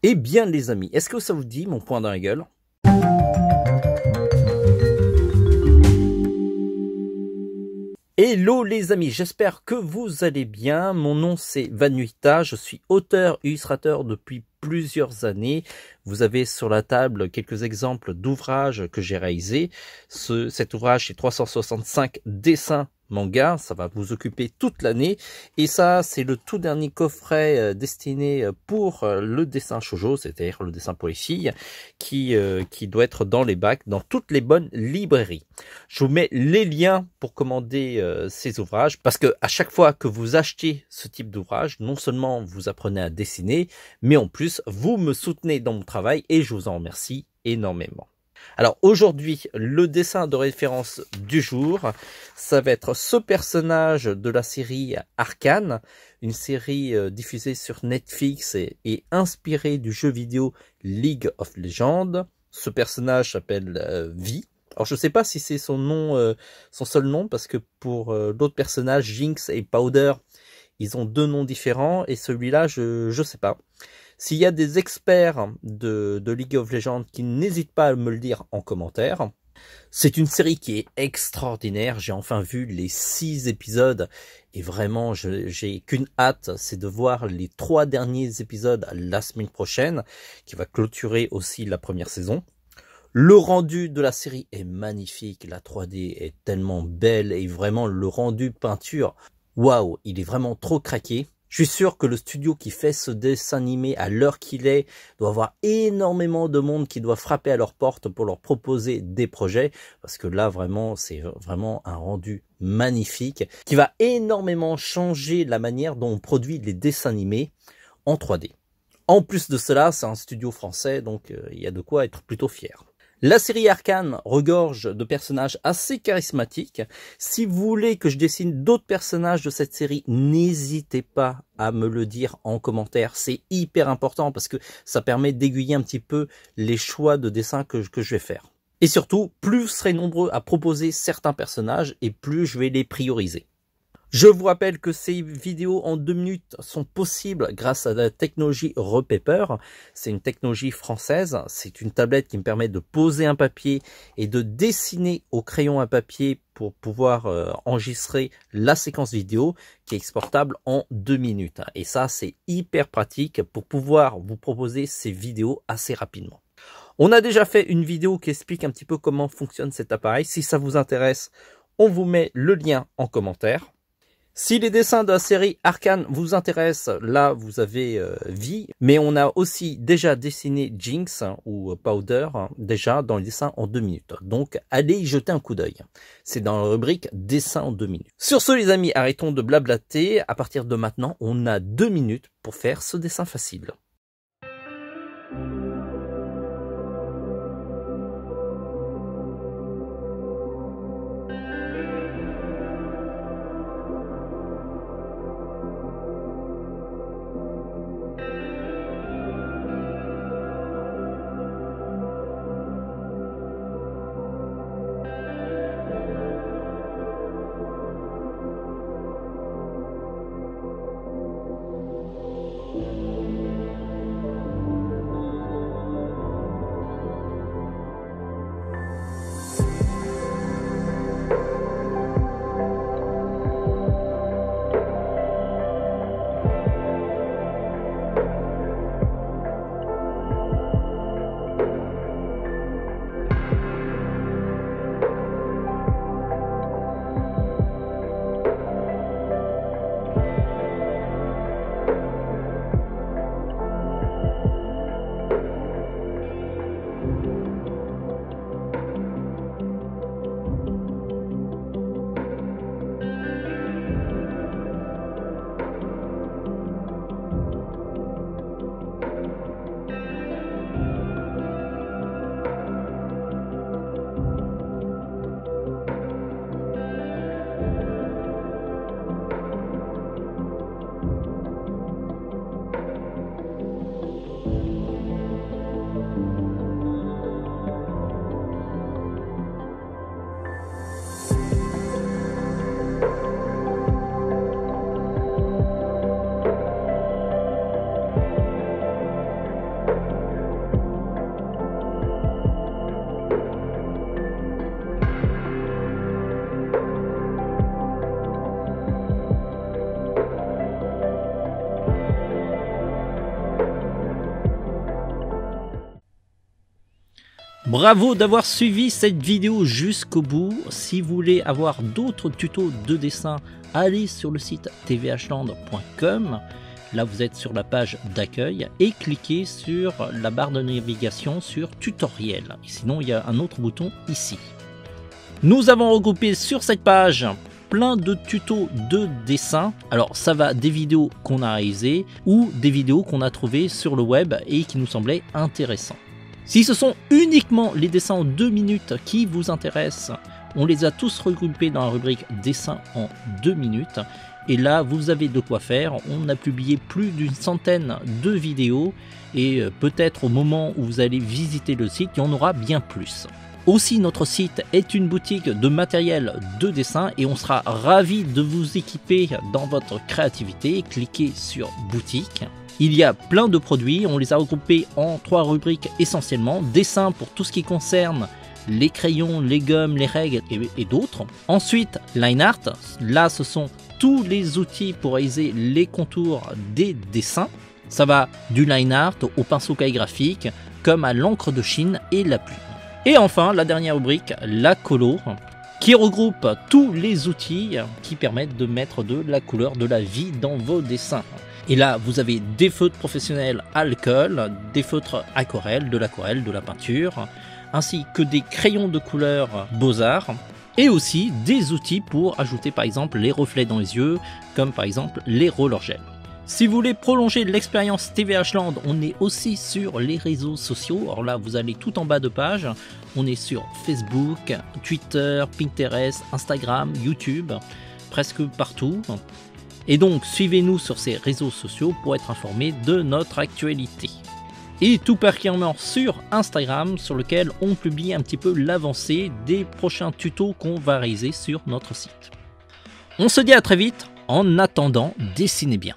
Eh bien les amis, est-ce que ça vous dit mon point dans la gueule? Hello les amis, j'espère que vous allez bien. Mon nom c'est Vanuita, je suis auteur illustrateur depuis plusieurs années. Vous avez sur la table quelques exemples d'ouvrages que j'ai réalisés. Cet ouvrage c'est 365 dessins manga, ça va vous occuper toute l'année. Et ça c'est le tout dernier coffret destiné pour le dessin shoujo, c'est-à-dire le dessin pour les filles, qui doit être dans les bacs, dans toutes les bonnes librairies. Je vous mets les liens pour commander ces ouvrages, parce que à chaque fois que vous achetez ce type d'ouvrage, non seulement vous apprenez à dessiner, mais en plus vous me soutenez dans mon travail et je vous en remercie énormément. Alors aujourd'hui, le dessin de référence du jour, ça va être ce personnage de la série Arcane, une série diffusée sur Netflix et inspirée du jeu vidéo League of Legends. Ce personnage s'appelle Vi. Alors je ne sais pas si c'est son nom, son seul nom, parce que pour d'autres personnages, Jinx et Powder, ils ont deux noms différents, et celui-là, je ne sais pas. S'il y a des experts de League of Legends qui n'hésitent pas à me le dire en commentaire. C'est une série qui est extraordinaire. J'ai enfin vu les 6 épisodes et vraiment j'ai qu'une hâte, c'est de voir les 3 derniers épisodes la semaine prochaine, qui va clôturer aussi la première saison. Le rendu de la série est magnifique, la 3D est tellement belle et vraiment le rendu peinture, waouh, il est vraiment trop craqué. Je suis sûr que le studio qui fait ce dessin animé à l'heure qu'il est doit avoir énormément de monde qui doit frapper à leur porte pour leur proposer des projets, parce que là vraiment c'est vraiment un rendu magnifique qui va énormément changer la manière dont on produit les dessins animés en 3D. En plus de cela, c'est un studio français, donc il y a de quoi être plutôt fier. La série Arcane regorge de personnages assez charismatiques. Si vous voulez que je dessine d'autres personnages de cette série, n'hésitez pas à me le dire en commentaire. C'est hyper important parce que ça permet d'aiguiller un petit peu les choix de dessin que je vais faire. Et surtout, plus vous serez nombreux à proposer certains personnages et plus je vais les prioriser. Je vous rappelle que ces vidéos en 2 minutes sont possibles grâce à la technologie Repaper. C'est une technologie française. C'est une tablette qui me permet de poser un papier et de dessiner au crayon à papier pour pouvoir enregistrer la séquence vidéo qui est exportable en 2 minutes. Et ça, c'est hyper pratique pour pouvoir vous proposer ces vidéos assez rapidement. On a déjà fait une vidéo qui explique un petit peu comment fonctionne cet appareil. Si ça vous intéresse, on vous met le lien en commentaire. Si les dessins de la série Arcane vous intéressent, là vous avez Vi, mais on a aussi déjà dessiné Jinx ou Powder déjà dans les dessins en 2 minutes. Donc allez y jeter un coup d'œil. C'est dans la rubrique dessins en 2 minutes. Sur ce les amis, arrêtons de blablater. À partir de maintenant, on a 2 minutes pour faire ce dessin facile. Bravo d'avoir suivi cette vidéo jusqu'au bout. Si vous voulez avoir d'autres tutos de dessin, allez sur le site tvhland.com. Là, vous êtes sur la page d'accueil et cliquez sur la barre de navigation sur tutoriel. Sinon, il y a un autre bouton ici. Nous avons regroupé sur cette page plein de tutos de dessin. Alors, ça va des vidéos qu'on a réalisées ou des vidéos qu'on a trouvées sur le web et qui nous semblaient intéressantes. Si ce sont uniquement les dessins en 2 minutes qui vous intéressent, on les a tous regroupés dans la rubrique dessin en 2 minutes. Et là, vous avez de quoi faire. On a publié plus d'une centaine de vidéos et peut-être au moment où vous allez visiter le site, il y en aura bien plus. Aussi, notre site est une boutique de matériel de dessin et on sera ravis de vous équiper dans votre créativité. Cliquez sur boutique. Il y a plein de produits, on les a regroupés en 3 rubriques essentiellement. Dessin pour tout ce qui concerne les crayons, les gommes, les règles et d'autres. Ensuite, line art, là ce sont tous les outils pour réaliser les contours des dessins. Ça va du line art au pinceau calligraphique, comme à l'encre de Chine et la plume. Et enfin, la dernière rubrique, la colo, qui regroupe tous les outils qui permettent de mettre de la couleur, de la vie dans vos dessins. Et là, vous avez des feutres professionnels alcool, des feutres aquarelles, de la peinture, ainsi que des crayons de couleur Beaux-Arts, et aussi des outils pour ajouter par exemple les reflets dans les yeux, comme par exemple les roller gel. Si vous voulez prolonger l'expérience tvhland, on est aussi sur les réseaux sociaux. Alors là, vous allez tout en bas de page. On est sur Facebook, Twitter, Pinterest, Instagram, YouTube, presque partout. Et donc, suivez-nous sur ces réseaux sociaux pour être informé de notre actualité. Et tout particulièrement sur Instagram, sur lequel on publie un petit peu l'avancée des prochains tutos qu'on va réaliser sur notre site. On se dit à très vite. En attendant, dessinez bien.